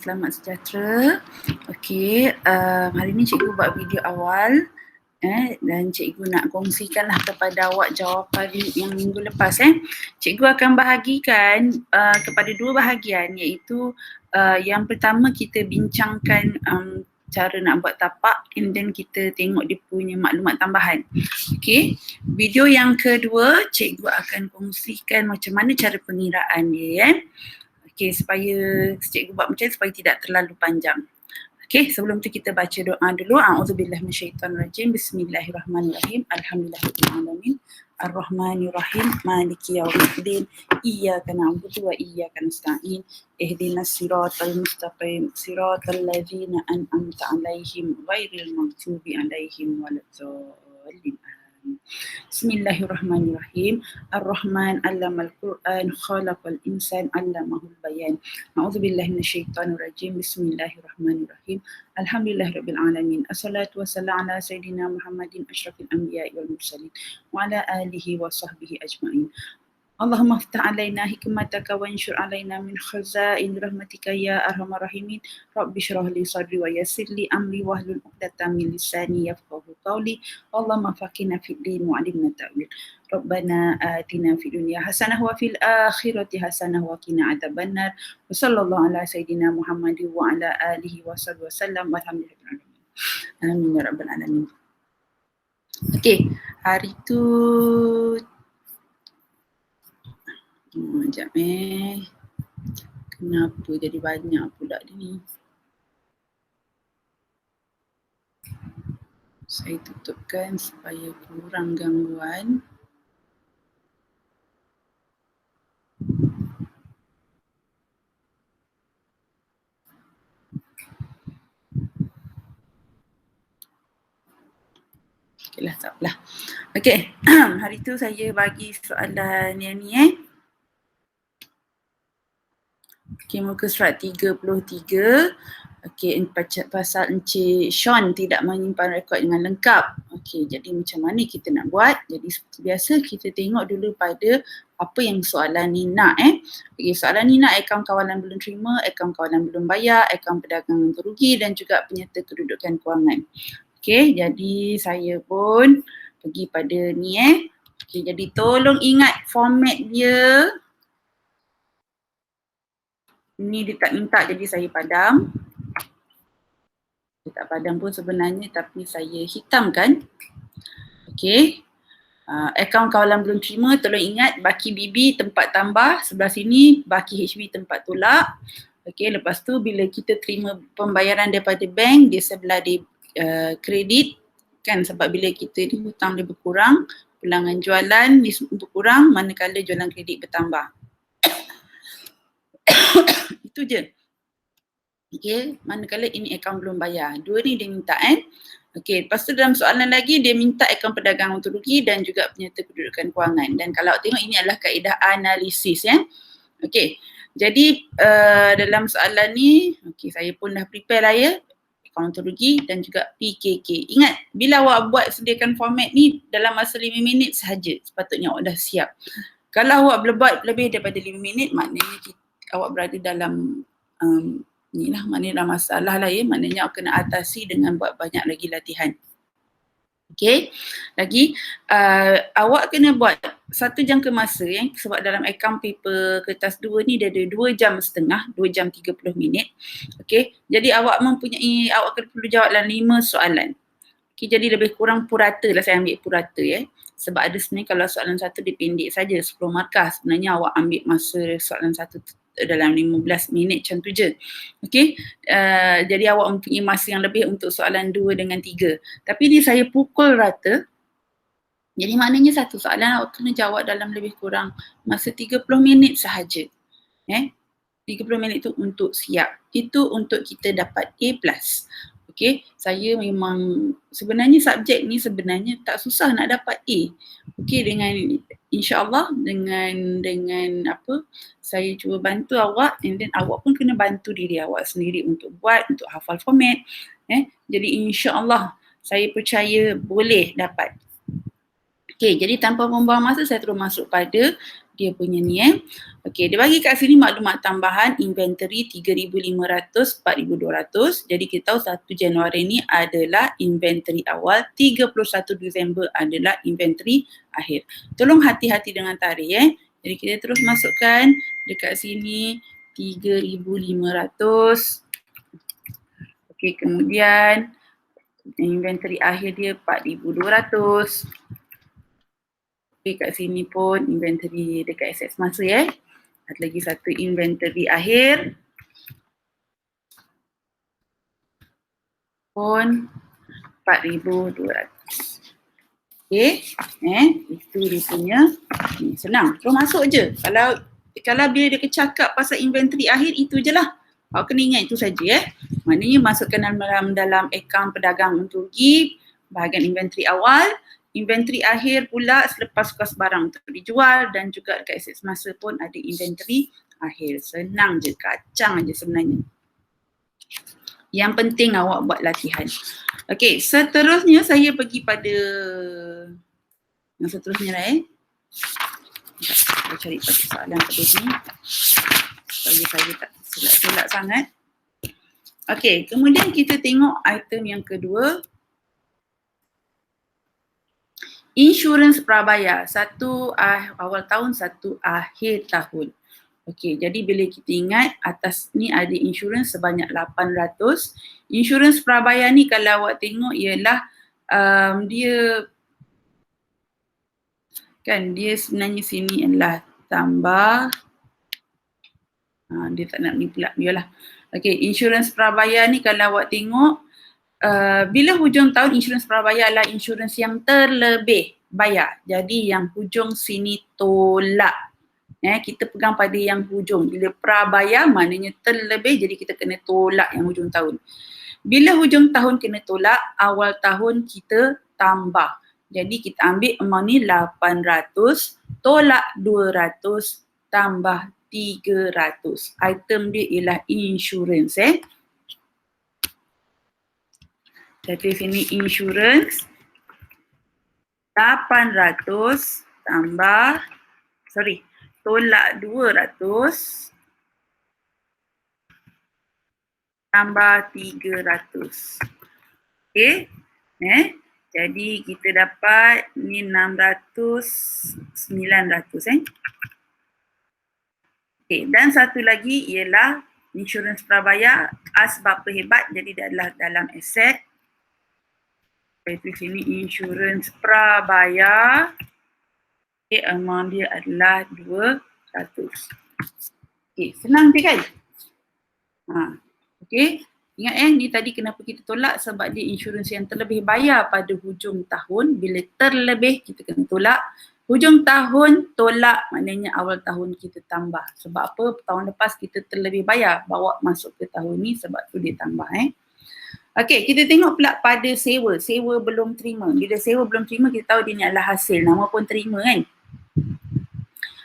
Selamat sejahtera. Okey, hari ni cikgu buat video awal dan cikgu nak kongsikanlah kepada awak jawapan yang minggu lepas. Cikgu akan bahagikan kepada dua bahagian, iaitu yang pertama kita bincangkan cara nak buat tapak, and then kita tengok dia punya maklumat tambahan. Okey, video yang kedua cikgu akan kongsikan macam mana cara pengiraan dia. Okey, supaya cikgu buat macam ni supaya tidak terlalu panjang. Okey, sebelum tu kita baca doa dulu. A'udzubillahi minasyaitonirrajim. Bismillahirrahmanirrahim. Alhamdulillahirabbil alamin. Arrahmanirrahim. Maliki yaumiddin. Iyyaka na'budu wa iyyaka nasta'in. Ihdinas siratal mustaqim. Siratal ladzina an'amta 'alaihim ghairil maghdubi 'alaihim waladdallin. Bismillahirrahmanirrahim. Ar-Rahman 'allamal Qur'an, khalaqal insan 'allamahul bayan. A'udzubillahi minasyaitonirrajim. Bismillahirrahmanirrahim. Alhamdulillahirabbil alamin. Assalatu wassalamu ala sayidina Muhammadin asyrafil anbiya'i wal mursalin wa ala alihi wa sahbihi ajma'in. Allahumma aftah alaina hikmataka wa anshur alaina min khazain rahmatika ya arhamar rahimin. Rabbi shrah li sadri wa yassir li amri wahlul 'uqdatam min lisani yafqahu qawli. Allahumma faqihna fid din wa 'allimna ta'wil. Rabbana atina fid dunya hasanah wa fil akhirati hasanah wa qina adzabannar. Wa sallallahu ala sayidina Muhammadin wa ala alihi wa sahbihi wasallam. Walhamdulillahirabbil alamin. Amin ya rabbal alamin. Okey, hari tu sekejap kenapa jadi banyak pula dia ni. Saya tutupkan supaya kurang gangguan. Okeylah, tak apalah. Okey, hari tu saya bagi soalan yang ni Okey, muka surat 33. Okey, pasal Encik Sean tidak menyimpan rekod dengan lengkap. Okey, jadi macam mana kita nak buat? Jadi seperti biasa kita tengok dulu pada apa yang soalan ni nak Okey, soalan ni nak akaun kawalan belum terima, akaun kawalan belum bayar, akaun perdagangan terugi dan juga penyerta kedudukan kewangan. Okey, jadi saya pun pergi pada ni Okey, jadi tolong ingat format dia. Ni dia tak minta jadi saya padam. Dia tak padam pun sebenarnya tapi saya hitamkan. Okey. Akaun kawalan belum terima, tolong ingat baki BB tempat tambah, sebelah sini baki HB tempat tolak. Okey, lepas tu bila kita terima pembayaran daripada bank, dia sebelah dia kredit kan, sebab bila kita ni hutang dia berkurang, pulangan jualan ni berkurang manakala jualan kredit bertambah. Itu je. Okey, manakala ini akaun belum bayar. Dua ni dia minta Okey, lepas tu dalam soalan lagi dia minta akaun perdagangan untung rugi dan juga penyerta kedudukan kewangan. Dan kalau tengok ini adalah kaedah analisis Okey, jadi dalam soalan ni, okey saya pun dah prepare lah akaun untung rugi dan juga PKK. Ingat, bila awak buat sediakan format ni dalam masa 5 minit sahaja sepatutnya awak dah siap. Kalau awak buat lebih daripada 5 minit, maknanya awak berada dalam inilah maknanya dalam masalah lah maknanya awak kena atasi dengan buat banyak lagi latihan. Okey, lagi awak kena buat 1 jangka masa sebab dalam akaun paper kertas 2 ni dia ada 2 jam setengah, 2 jam 30 minit. Okey, jadi awak perlu jawab dalam 5 soalan. Okey, jadi lebih kurang purata lah, saya ambil purata sebab ada sebenarnya kalau soalan 1 dia pendek saja 10 markah, sebenarnya awak ambil masa soalan 1 dalam 15 minit macam tu je. Okey, jadi awak mempunyai masa yang lebih untuk soalan 2 dengan 3. Tapi ni saya pukul rata. Jadi maknanya satu soalan awak kena jawab dalam lebih kurang masa 30 minit sahaja. 30 minit tu untuk siap. Itu untuk kita dapat A+. Okey, saya memang sebenarnya subjek ni sebenarnya tak susah nak dapat A. Okey, dengan insya-Allah dengan apa saya cuba bantu awak, and then awak pun kena bantu diri awak sendiri untuk buat, untuk hafal format. Jadi insya-Allah saya percaya boleh dapat. Okey, jadi tanpa membuang masa saya terus masuk pada dia punya ni Okey, dia bagi kat sini maklumat tambahan inventory 3,500, 4,200. Jadi kita tahu 1 Januari ni adalah inventory awal, 31 Disember adalah inventory akhir. Tolong hati-hati dengan tarikh Jadi kita terus masukkan dekat sini 3,500. Okey, kemudian inventory akhir dia 4,200. Okey, kat sini pun inventory dekat aset semasa Ada lagi satu inventory akhir pun 4,200. Okey, itu dia punya ni, senang. Terus masuk je. Kalau bila dia cakap pasal inventory akhir, itu je lah. Awak kena ingat itu saja Maknanya masukkan dalam akaun pedagang untung rugi, bahagian inventory awal, inventory akhir pula selepas kos barang untuk dijual, dan juga dekat aset semasa pun ada inventory akhir. Senang je, kacang je sebenarnya. Yang penting awak buat latihan. Okey, seterusnya saya pergi pada yang seterusnya lah Saya cari pada soalan pada ni supaya saya tak silap-silap sangat. Okey, kemudian kita tengok item yang kedua. Insurans prabayar, satu awal tahun, satu akhir tahun. Okey, jadi bila kita ingat atas ni ada insurans sebanyak 800. Insurans prabayar ni kalau awak tengok ialah dia sebenarnya sini adalah tambah. Dia tak nak ni pula, biarlah. Okey, insurans prabayar ni kalau awak tengok bila hujung tahun insurans prabayar adalah insurans yang terlebih bayar. Jadi yang hujung sini tolak. Kita pegang pada yang hujung. Bila prabayar maknanya terlebih, jadi kita kena tolak yang hujung tahun. Bila hujung tahun kena tolak, awal tahun kita tambah. Jadi kita ambil amount ni 800, tolak 200, tambah 300. Item dia ialah insurance Jadi sini insurance 800 tambah tolak 200 tambah 300. Okey. Jadi kita dapat ni 600, 900 Okey, dan satu lagi ialah insurans prabayar asbab berhebat, jadi dia adalah dalam aset. Di sini insurans prabayar. Okay, amount dia adalah 200. Okay, senang je kan? Okay, ingat ni tadi kenapa kita tolak, sebab dia insurans yang terlebih bayar pada hujung tahun. Bila terlebih kita kena tolak. Hujung tahun tolak maknanya awal tahun kita tambah. Sebab apa? Tahun lepas kita terlebih bayar, bawa masuk ke tahun ni, sebab tu dia tambah Okey, kita tengok pula pada sewa. Sewa belum terima. Bila sewa belum terima, kita tahu dia ni adalah hasil. Nama pun terima kan?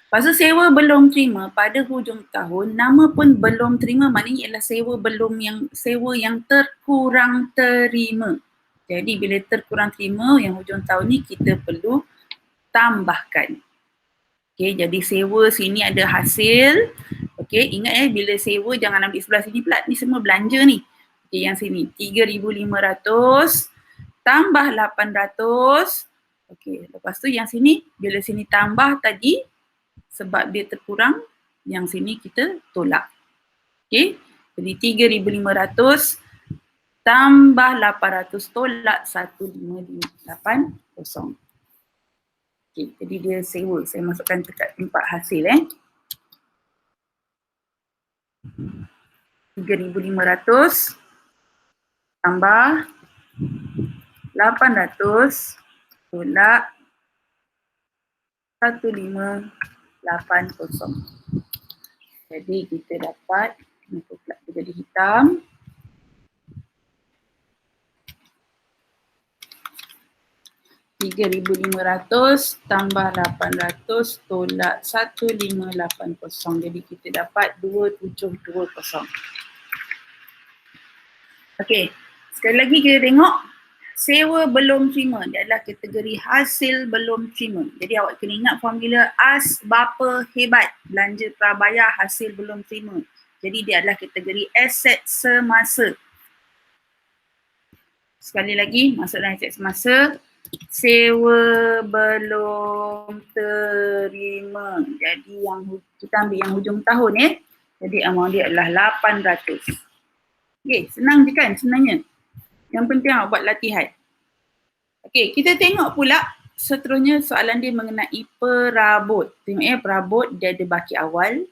Pasal sewa belum terima pada hujung tahun, nama pun belum terima, maknanya ialah sewa yang terkurang terima. Jadi bila terkurang terima yang hujung tahun ni kita perlu tambahkan. Okey, jadi sewa sini ada hasil. Okey, ingat bila sewa jangan ambil sebelah sini pula, ni semua belanja ni. Okey, yang sini 3,500 tambah 800. Okey, lepas tu yang sini bila sini tambah tadi, sebab dia terkurang, yang sini kita tolak. Okey, jadi 3,500 tambah 800 tolak 1,580. Okey, jadi dia sewa. Saya masukkan dekat tempat hasil 3,500 tambah 800 tolak 1,580. Jadi kita dapat, kenapa pula dia jadi hitam? RM3,500 tambah 800 tolak 1,580. Jadi kita dapat 2,720. Okey, sekali lagi kita tengok Sewa belum terima, dia adalah kategori hasil belum terima. Jadi awak kena ingat formula as bapa hebat, belanja prabayar hasil belum terima. Jadi dia adalah kategori aset semasa. Sekali lagi, masuk dalam aset semasa, sewa belum terima. Jadi yang kita ambil yang hujung tahun Jadi amount dia adalah 800. Okay, senang je kan sebenarnya. Yang penting awak buat latihan. Okay, kita tengok pula seterusnya soalan dia mengenai perabot. Tengok perabot dia ada baki awal,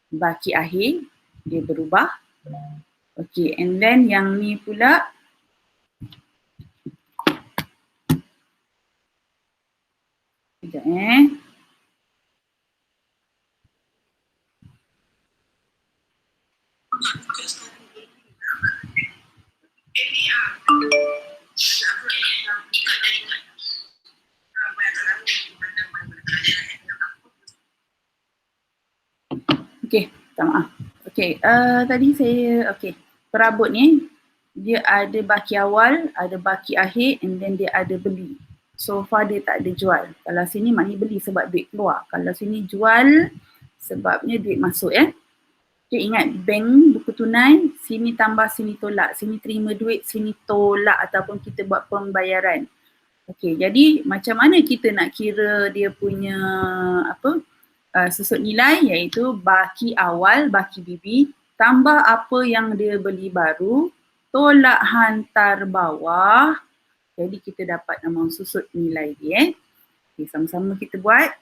baki akhir, dia berubah. Okay, and then yang ni pula sekejap Okay, minta maaf. Okay, tadi saya, perabot ni dia ada baki awal, ada baki akhir and then dia ada beli. So far dia tak ada jual. Kalau sini maknanya beli sebab duit keluar. Kalau sini jual sebabnya duit masuk Okay, ingat bank buku tunai, sini tambah, sini tolak. Sini terima duit, sini tolak ataupun kita buat pembayaran. Okay, jadi macam mana kita nak kira dia punya susut nilai, iaitu baki awal, baki bibi, tambah apa yang dia beli baru, tolak hantar bawah. Jadi kita dapat amount susut nilai dia. Okay, sama-sama kita buat.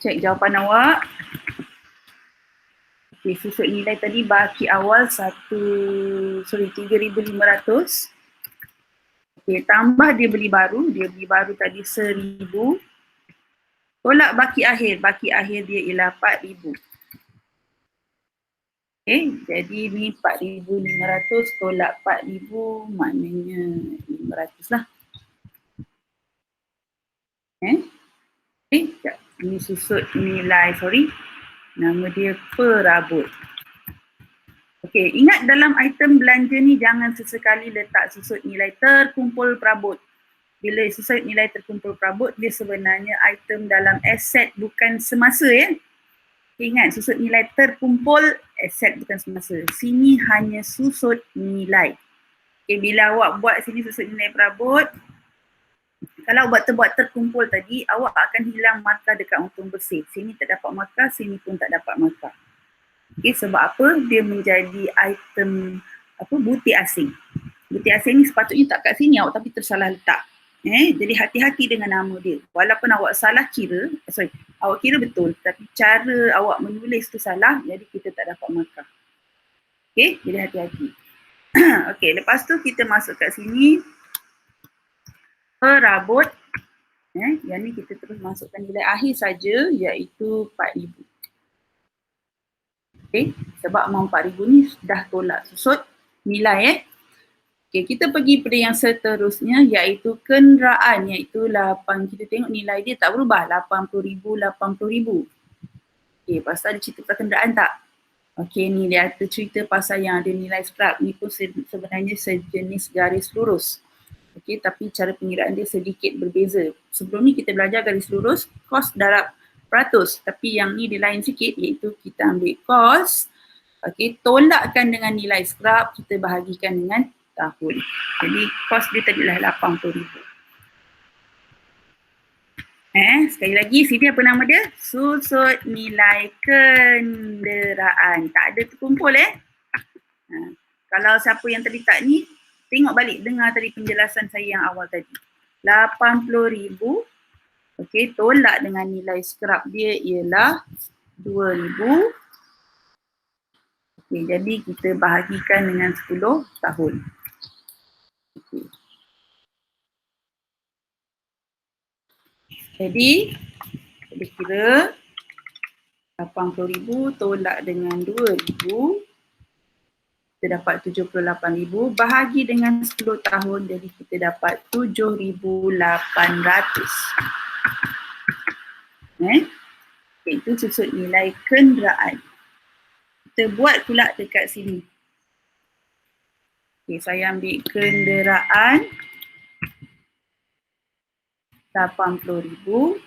Cek jawapan awak. Okay, susut nilai tadi baki awal 3,500. Okay, tambah dia beli baru tadi 1,000. Tolak baki akhir dia ialah 4,000. Okay, jadi ni 4,500 tolak 4,000 maknanya 500 lah. Okay, ini susut nilai, nama dia perabot. Okay, ingat dalam item belanja ni jangan sesekali letak susut nilai terkumpul perabot. Bila susut nilai terkumpul perabot, dia sebenarnya item dalam aset bukan semasa Okay, ingat susut nilai terkumpul, aset bukan semasa. Sini hanya susut nilai. Okay, bila awak buat sini susut nilai perabot, kalau awak buat terkumpul tadi, awak akan hilang markah dekat untung bersih. Sini tak dapat markah, sini pun tak dapat markah. Okay, sebab apa? Dia menjadi item butir asing. Butir asing ni sepatutnya tak kat sini awak tapi tersalah letak. Jadi hati-hati dengan nama dia. Walaupun awak salah kira, awak kira betul tapi cara awak menulis tu salah, jadi kita tak dapat markah. Okay, jadi hati-hati. Okay, lepas tu kita masuk kat sini perabot. Yang ni kita terus masukkan nilai akhir saja, iaitu 4,000. Okay, sebab amount 4,000 ni dah tolak susut nilai Okay, kita pergi pada yang seterusnya, iaitu kenderaan, iaitu 8. Kita tengok nilai dia tak berubah, 80,000, 80,000. Okay, pasal ada cerita pasal kenderaan tak? Okay, ni dia ada cerita pasal yang ada nilai scrap. Ni pun sebenarnya sejenis garis lurus. Okay, tapi cara pengiraan dia sedikit berbeza. Sebelum ni kita belajar garis lurus, kos darab peratus. Tapi yang ni dia lain sikit, iaitu kita ambil kos, okay, tolakkan dengan nilai scrap, kita bahagikan dengan tahun. Jadi kos dia tadi lah 80,000. Sekali lagi, sini apa nama dia? Susut nilai kenderaan. Tak ada terkumpul Kalau siapa yang tadi tak ni, tengok balik, dengar tadi penjelasan saya yang awal tadi. 80,000, okay, tolak dengan nilai scrap dia ialah 2,000. Okay, jadi kita bahagikan dengan 10 tahun. Okay. Jadi, kita kira 80,000 tolak dengan 2,000, kita dapat 78,000, bahagi dengan 10 tahun, jadi kita dapat 7,800. Itu susut nilai kenderaan. Kita buat pula dekat sini. Okay, saya ambil kenderaan 80,000.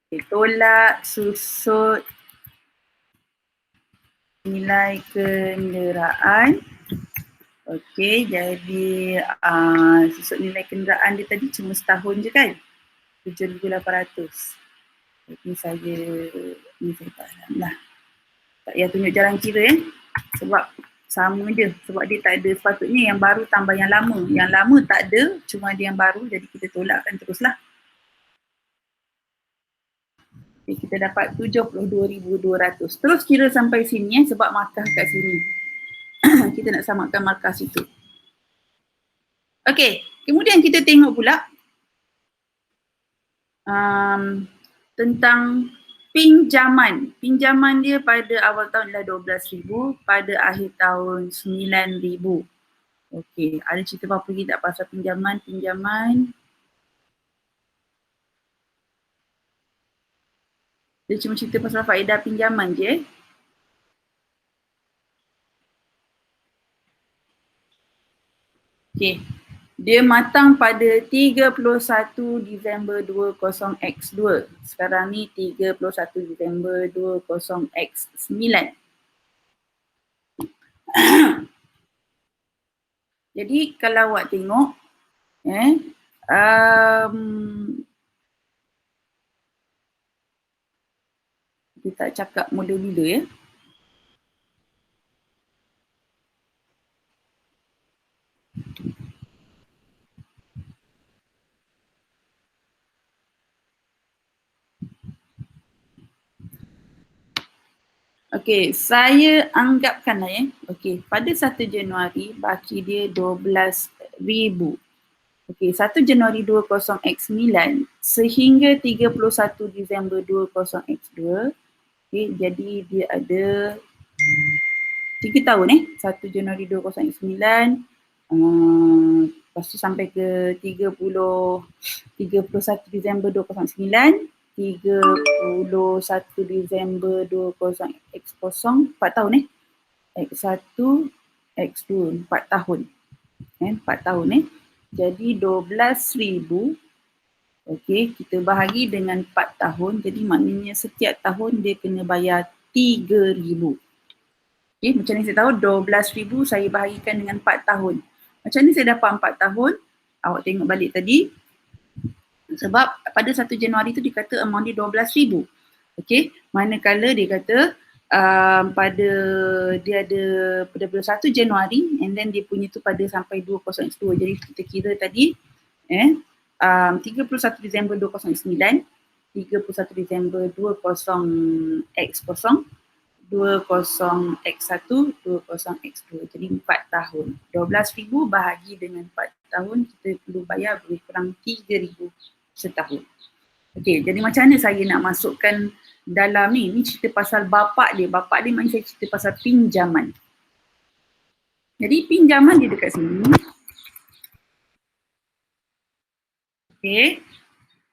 Okay, tolak susut nilai kenderaan. Okey, jadi susut nilai kenderaan dia tadi cuma setahun je kan? 7,800. Jadi ni saya tak faham lah. Tak payah tunjuk jalan kira sebab sama je. Sebab dia tak ada, sepatutnya yang baru tambah yang lama. Yang lama tak ada, cuma ada yang baru, jadi kita tolakkan teruslah. Okay, kita dapat 72,200. Terus kira sampai sini sebab markah kat sini. Kita nak samakan markah situ. Okey, kemudian kita tengok pula tentang pinjaman. Pinjaman dia pada awal tahun adalah 12,000, pada akhir tahun 9,000. Okey, ada cerita apa lagi tak pasal pinjaman? Dia cuma cerita pasal faedah pinjaman je. Okey. Dia matang pada 31 Disember 20x2. Sekarang ni 31 Disember 20x9. Jadi kalau awak tengok kita tak cakap mula bila ya. Okey, saya anggapkanlah ya. Okey, pada 1 Januari baki dia 12,000. Okey, 1 Januari 20x9 sehingga 31 Disember 20x2. Okey, jadi dia ada 3 tahun 1 Januari 20x9 lepas tu sampai ke 31 Disember 2009, 31 Disember 20x0, 4 tahun X1, X2, 4 tahun. 4 tahun Jadi 12,000. Okey, kita bahagi dengan 4 tahun. Jadi maknanya setiap tahun dia kena bayar 3,000. Okey, macam ni saya tahu 12,000 saya bahagikan dengan 4 tahun. Macam ni saya dapat 4 tahun. Awak tengok balik tadi. Sebab pada 1 Januari tu dia kata amount dia 12,000. Okey, manakala dia kata pada dia ada pada 1 Januari and then dia punya tu pada sampai 20x2. Jadi kita kira tadi 31 Disember 2009, 31 Disember 20x0, 20x1, 20x2. Jadi 4 tahun. 12,000 bahagi dengan 4 tahun kita perlu bayar lebih kurang 3,000 setahun. Okey, jadi macam mana saya nak masukkan dalam ni? Ni cerita pasal bapak dia. Bapak dia maksud saya cerita pasal pinjaman. Jadi pinjaman dia dekat sini. Okey,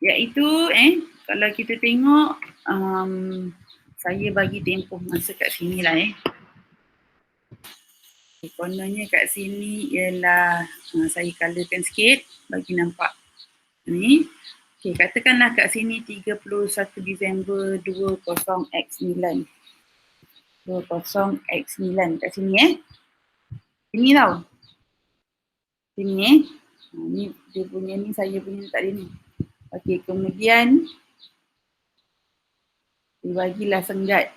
iaitu kalau kita tengok saya bagi tempoh masa kat sini lah kononnya kat sini ialah saya colourkan sikit bagi nampak ni. Okey, katakanlah kat sini 31 Disember 20x9. 20x9 kat sini Sini tau. Sini ni dia punya ni, saya punya letak dia ni. Okey, kemudian dibagilah senggat.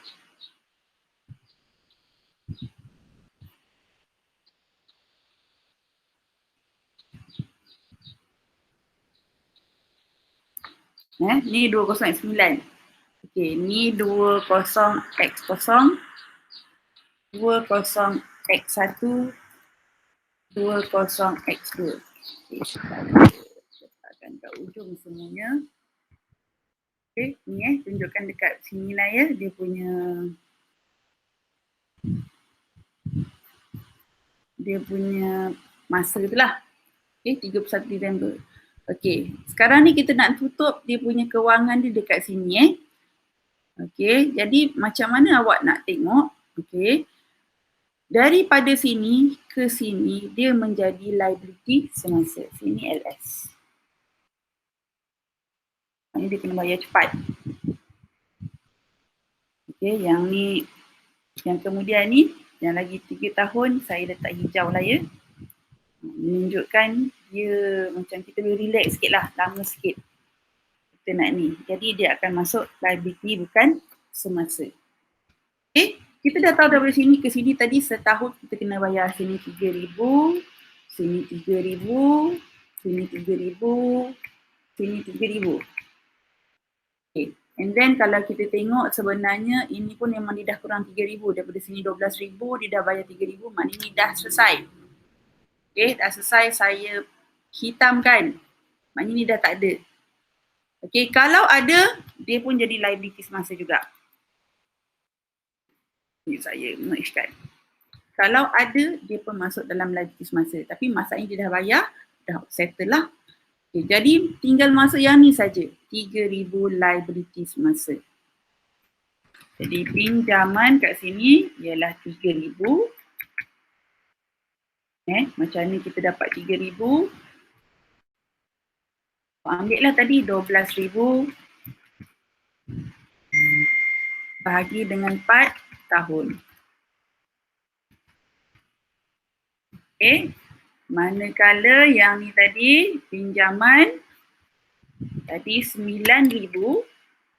Ni 20x9. Okey, ni 20x0, 20x1, 20x2. Okey, letakkan kat ujung semuanya. Okey, ni tunjukkan dekat sini lah ya, dia punya masa tu lah. Okey, 31 Disember. Okey, sekarang ni kita nak tutup dia punya kewangan dia dekat sini Okey, jadi macam mana awak nak tengok? Okey, Daripada sini ke sini dia menjadi liability semasa. Sini LS. Ini dia kena bayar cepat. Okey, yang ni, yang kemudian ni, yang lagi 3 tahun saya letak hijau lah ya. Menunjukkan dia macam kita boleh relax sikit lah, lama sikit kita nak ni. Jadi dia akan masuk liability bukan semasa. Okay, kita dah tahu dari sini ke sini tadi setahun kita kena bayar sini 3,000, sini 3,000, sini 3,000, sini 3,000. Okay, and then kalau kita tengok sebenarnya ini pun memang dia dah kurang 3,000, daripada sini 12,000, dia dah bayar 3,000, maknanya ni dah selesai. Okay, dah selesai saya hitamkan, maknanya ni dah tak ada. Okay, kalau ada, dia pun jadi liability semasa juga. Ini saya mergekan. Kalau ada, dia pun masuk dalam liability semasa. Tapi masalahnya dia dah bayar, dah settle lah. Okay, jadi tinggal masuk yang ni saja, 3,000 liability semasa. Jadi pinjaman kat sini ialah 3,000. Macam ni kita dapat 3,000. Ambil lah tadi 12,000 bahagi dengan 4 tahun. Okay. Manakala yang ni tadi pinjaman tadi 9,000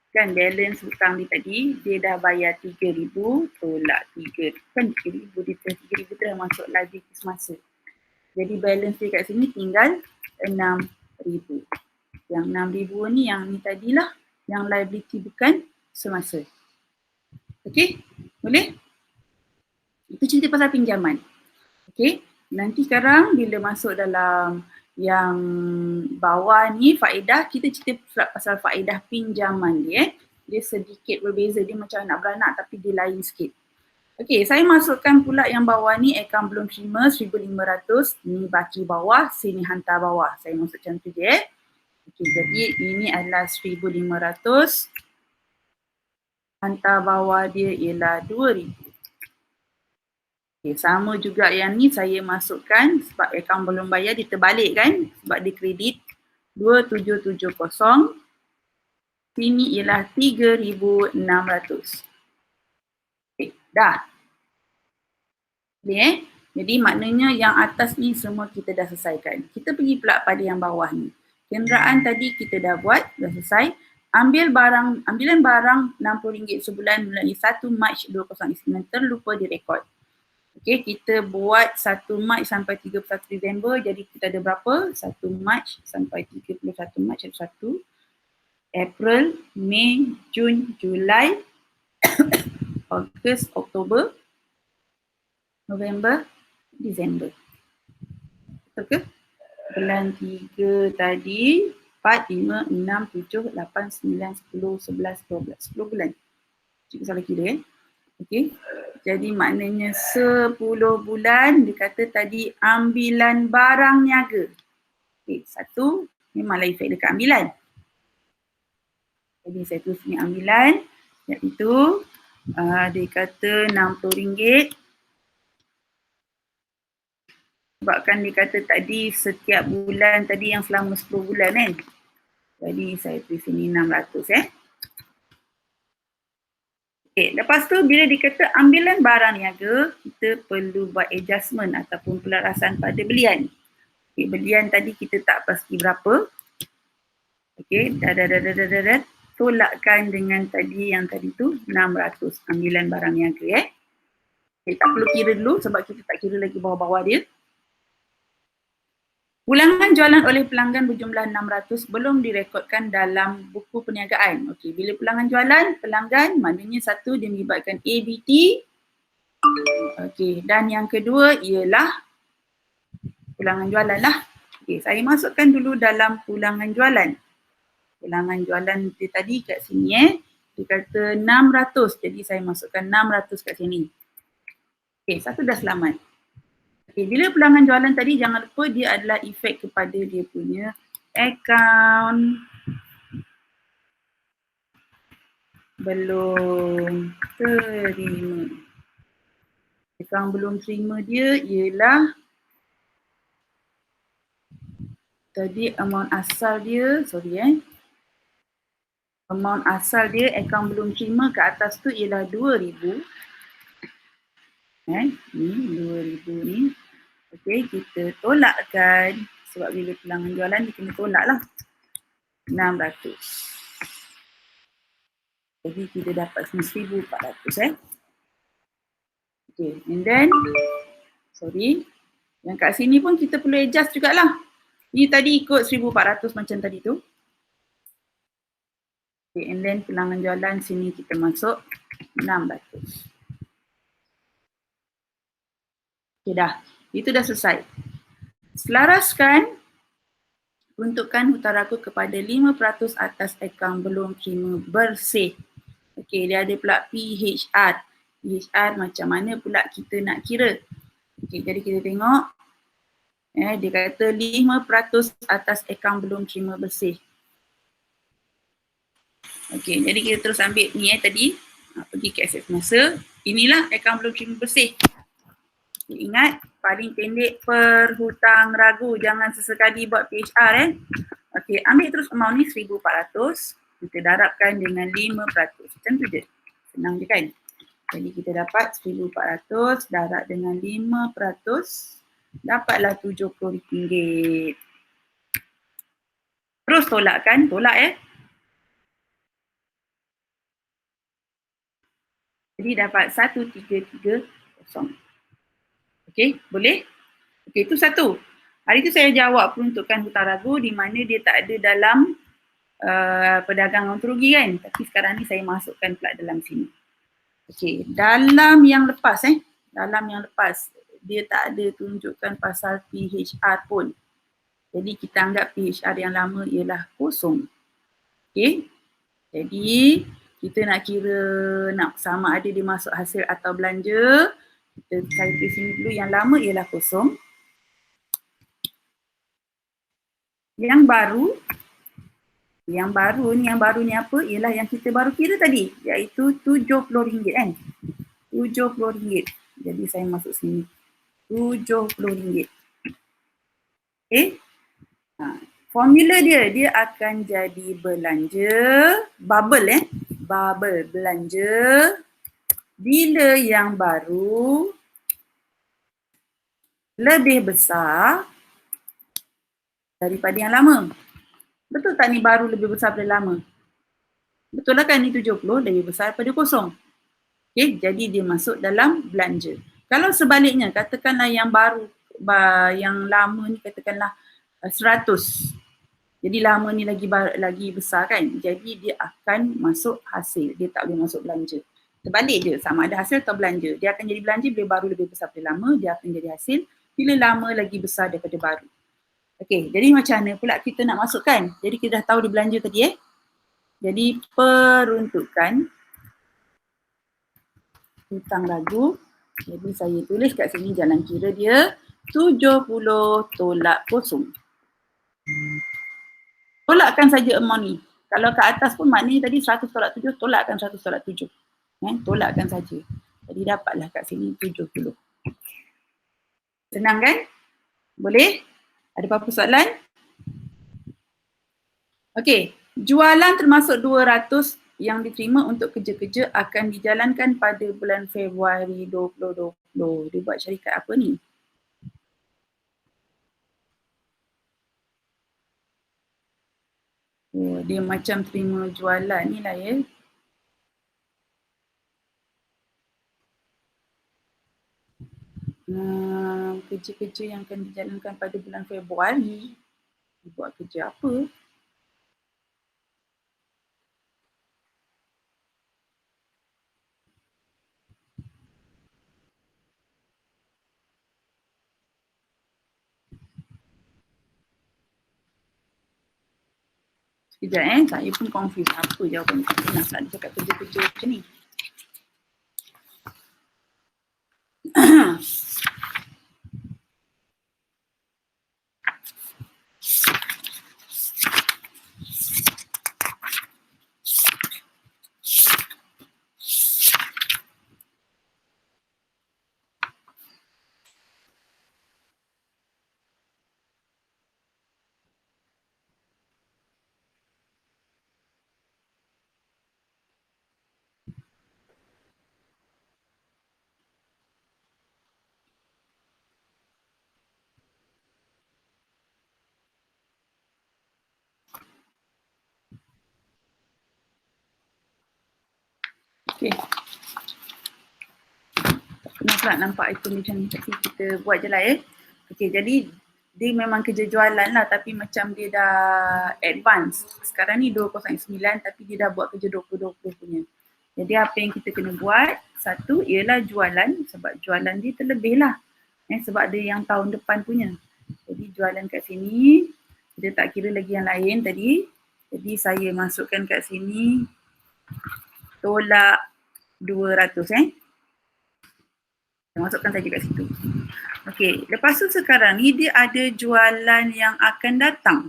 kan, balance hutang ni tadi dia dah bayar 3,000 tolak 3 kan, 3,000 dia 3,000 tu dah masuk liability semasa. Jadi balance dia kat sini tinggal 6,000. Yang 6,000 ni yang ni tadilah yang liability bukan semasa. Okey, boleh? Itu cerita pasal pinjaman. Okey, nanti sekarang bila masuk dalam yang bawah ni faedah, kita cerita pasal faedah pinjaman dia. Dia sedikit berbeza, dia macam anak beranak tapi dia lain sikit. Okey, saya masukkan pula yang bawah ni, akaun belum terima 1,500, ni baki bawah, sini hantar bawah. Saya masuk macam tu je. Okey, jadi ini adalah 1,500. Hantar bawah dia ialah 2,000. Okay, sama juga yang ni saya masukkan sebab akaun belum bayar, dia terbalik kan sebab dia kredit 2,770. Sini ialah 3,600. Okay, dah. Okay, jadi maknanya yang atas ni semua kita dah selesaikan. Kita pergi pula pada yang bawah ni. Kenderaan tadi kita dah buat, dah selesai. Ambilan barang RM60 sebulan mulai 1 Mac 2009, terlupa direkod. Okey, kita buat 1 Mac sampai 31 Disember, jadi kita ada berapa? 1 Mac sampai 31 Mac, 1 April, Mei, Jun, Julai, Ogos, Oktober, November, Disember. Betul ke? Bulan 3 tadi 4, 5, 6, 7, 8, 9, 10, 11, 12. 10 bulan. Cikgu salah kira Okey. Jadi maknanya 10 bulan dia kata tadi ambilan barang niaga. Okey, satu memanglah efek dekat ambilan. Jadi saya tulis ni ambilan, iaitu dia kata RM60. Sebabkan dia kata tadi setiap bulan tadi yang selama 10 bulan kan. Jadi saya tulis sini 600 Okay, lepas tu bila dikata ambilan barang niaga, kita perlu buat adjustment ataupun pelarasan pada belian. Okay, belian tadi kita tak pasti berapa. Okay, dah. Tolakkan dengan tadi yang tadi tu 600 ambilan barang niaga Okay, tak perlu kira dulu sebab kita tak kira lagi bawah-bawah dia. Pulangan jualan oleh pelanggan berjumlah 600 belum direkodkan dalam buku perniagaan. Okey, bila pulangan jualan pelanggan, maknanya satu dia melibatkan ABT. Okey, dan yang kedua ialah pulangan jualan lah. Okey, saya masukkan dulu dalam pulangan jualan. Pulangan jualan dia tadi kat sini dia kata 600. Jadi saya masukkan 600 kat sini. Okey, satu dah selamat. Okay, bila pulangan jualan tadi jangan lupa dia adalah efek kepada dia punya akaun belum terima. Akaun belum terima dia ialah tadi amount asal dia, amount asal dia akaun belum terima ke atas tu ialah 2,000. Ni 2,000 ni. Okey, kita tolakkan sebab bila bilangan jualan dia kena tolak lah. 600. Jadi kita dapat 1,400 Okay, and then yang kat sini pun kita perlu adjust jugalah. Ni tadi ikut 1,400 macam tadi tu. Okay, and then bilangan jualan sini kita masuk 600. Okay dah, itu dah selesai. Selaraskan peruntukan hutang ragu kepada 5% atas akaun belum terima bersih. Okey, dia ada pula PHR. PHR macam mana pula kita nak kira? Okey, jadi kita tengok. Dia kata 5% atas akaun belum terima bersih. Okey, jadi kita terus ambil ni tadi. Pergi ke aset semasa. Inilah akaun belum terima bersih. Ingat, paling pendek per hutang ragu. Jangan sesekali buat PHR Okey, ambil terus amount ni 1,400. Kita darabkan dengan 5%. Macam tu je. Senang je kan? Jadi kita dapat 1,400 darab dengan 5%. Dapatlah RM70. Terus tolakkan. Tolak Jadi dapat 1,330. Okey, boleh? Okey, itu satu. Hari tu saya jawab peruntukan hutang ragu di mana dia tak ada dalam perdagangan untung rugi kan. Tapi sekarang ni saya masukkan pula dalam sini. Okey, dalam yang lepas dia tak ada tunjukkan pasal PHR pun. Jadi kita anggap PHR yang lama ialah kosong. Okey. Jadi kita nak kira sama ada dia masuk hasil atau belanja. Saya tulis sini dulu yang lama ialah kosong. Yang baru ni apa? Ialah yang kita baru kira tadi, iaitu RM70 kan. RM70. Jadi saya masuk sini. RM70. Okay. Formula dia akan jadi belanja, bubble belanja bila yang baru lebih besar daripada yang lama. Betul tak ni baru lebih besar daripada lama? Betul lah kan, ni 70 lebih besar daripada kosong. Okay, jadi dia masuk dalam belanja. Kalau sebaliknya, katakanlah yang baru, yang lama ni katakanlah 100. Jadi lama ni lagi besar kan. Jadi dia akan masuk hasil. Dia tak boleh masuk belanja. Terbalik je, sama ada hasil atau belanja. Dia akan jadi belanja bila baru lebih besar daripada lama. Dia akan jadi hasil bila lama lagi besar daripada baru. Okey, jadi macam mana pula kita nak masukkan? Jadi kita dah tahu dia belanja tadi Jadi peruntukan hutang ragu. Jadi saya tulis kat sini jalan kira dia 70 tolak kosong. Tolakkan saja amount ni. Kalau ke atas pun maknanya tadi 100 tolak 7, tolakkan 100 tolak 7. Tolakkan saja. Jadi dapatlah kat sini 70. Senang kan? Boleh? Ada apa-apa soalan? Okey, jualan termasuk 200 yang diterima untuk kerja-kerja akan dijalankan pada bulan Februari 2020. Dia buat syarikat apa ni? Oh, dia macam terima jualan ni lah kerja-kerja yang akan dijalankan pada bulan Februari. Dia buat kerja apa? Sekejap saya pun confuse apa jawapan ni. Kenapa tak dia cakap kerja-kerja macam ni? Okay. Pernah pula nampak item macam ni, tapi kita buat je lah Okay, jadi dia memang kerja jualan lah, tapi macam dia dah advance. Sekarang ni 209 tapi dia dah buat kerja 2020 punya. Jadi apa yang kita kena buat, satu ialah jualan, sebab jualan dia terlebih lah. Sebab ada yang tahun depan punya. Jadi jualan kat sini, kita tak kira lagi yang lain tadi. Jadi saya masukkan kat sini, tolak 200 Saya masukkan saja kat situ. Okey, lepas tu sekarang ni dia ada jualan yang akan datang.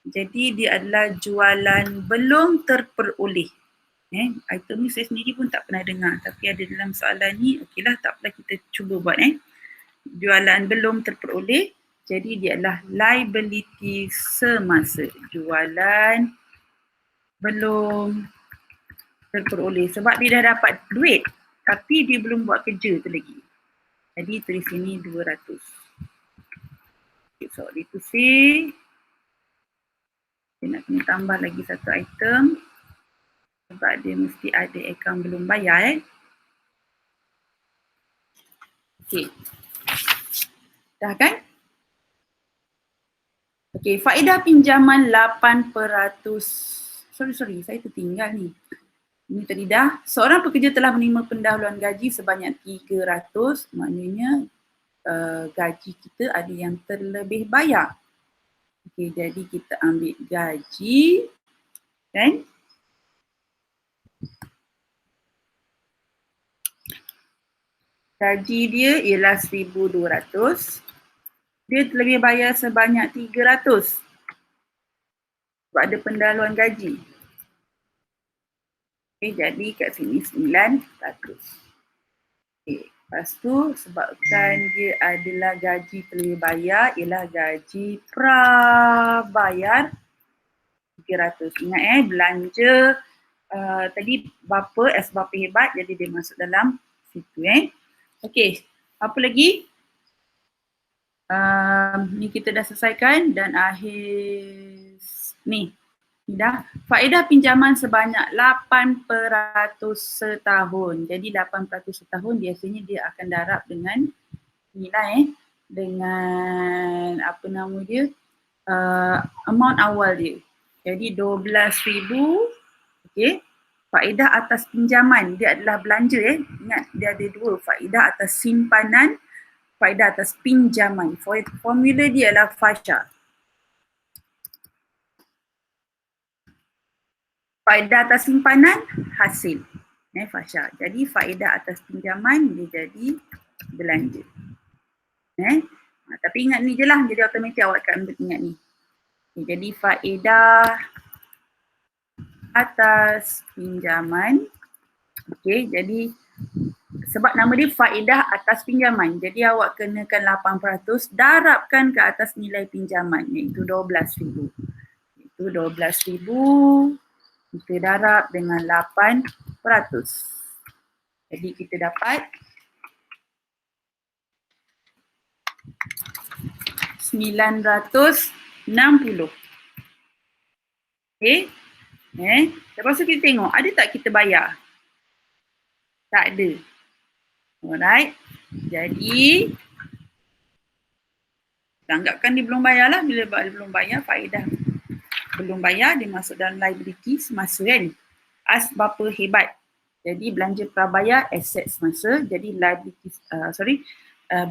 Jadi dia adalah jualan belum terperoleh. Item ni saya sendiri pun tak pernah dengar, tapi ada dalam soalan ni. Okeylah, tak apalah, kita cuba buat Jualan belum terperoleh. Jadi dia adalah liability semasa. Jualan belum terperoleh sebab dia dah dapat duit tapi dia belum buat kerja tu lagi. Jadi tulis sini 200. Okay, sorry to say. Saya nak kena tambah lagi satu item sebab dia mesti ada akaun belum bayar Okay. Dah kan? Okay, faedah pinjaman 8%. Sorry, saya tertinggal ni. Ini tadi dah. Seorang pekerja telah menerima pendahuluan gaji sebanyak 300. Maknanya gaji kita ada yang terlebih bayar. Okay, jadi kita ambil gaji. Kan? Gaji dia ialah 1,200. Dia terlebih bayar sebanyak 300. Sebab ada pendahuluan gaji. Okay, jadi kat sini 900. Okay, lepas tu sebabkan dia adalah gaji terlebih bayar ialah gaji prabayar 300. Ingat belanja tadi bapa hebat, jadi dia masuk dalam situ Okay, apa lagi? Ni kita dah selesaikan dan akhir ni dah. Faedah pinjaman sebanyak 8% setahun. Jadi 8% setahun biasanya dia akan darab dengan inilah dengan apa nama dia, amount awal dia. Jadi 12,000. Okay. Faedah atas pinjaman dia adalah belanja Ingat dia ada dua, faedah atas simpanan, faedah atas pinjaman. Formula dia adalah FASHA. Faedah atas simpanan, hasil. FASHA. Jadi faedah atas pinjaman dia jadi belanja. Tapi ingat ni je lah, jadi automatik awak akan ingat ni. Jadi faedah atas pinjaman. Okay, jadi sebab nama dia faedah atas pinjaman. Jadi awak kenakan 8% darabkan ke atas nilai pinjaman iaitu 12,000. Itu 12,000 kita darab dengan 8%. Jadi kita dapat 960. Okay. Lepas tu kita tengok ada tak kita bayar? Tak ada. Alright. Jadi kita anggapkan dia belum bayar lah. Bila dia belum bayar, faedah belum bayar, dia masuk dalam liability semasa As bapa hebat. Jadi belanja prabayar aset semasa. Jadi liability,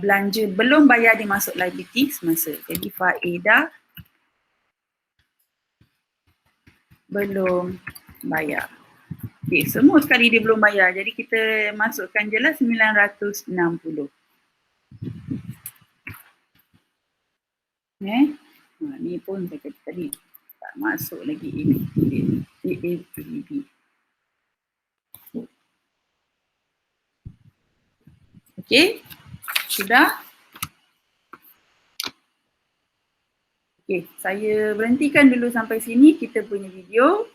belanja belum bayar dia masuk liability semasa. Jadi faedah belum bayar. Okay, semua sekali dia belum bayar. Jadi kita masukkan je lah 960. Ni pun saya kata tadi tak masuk lagi AAPB. Okay, sudah? Okay, saya berhentikan dulu sampai sini kita punya video.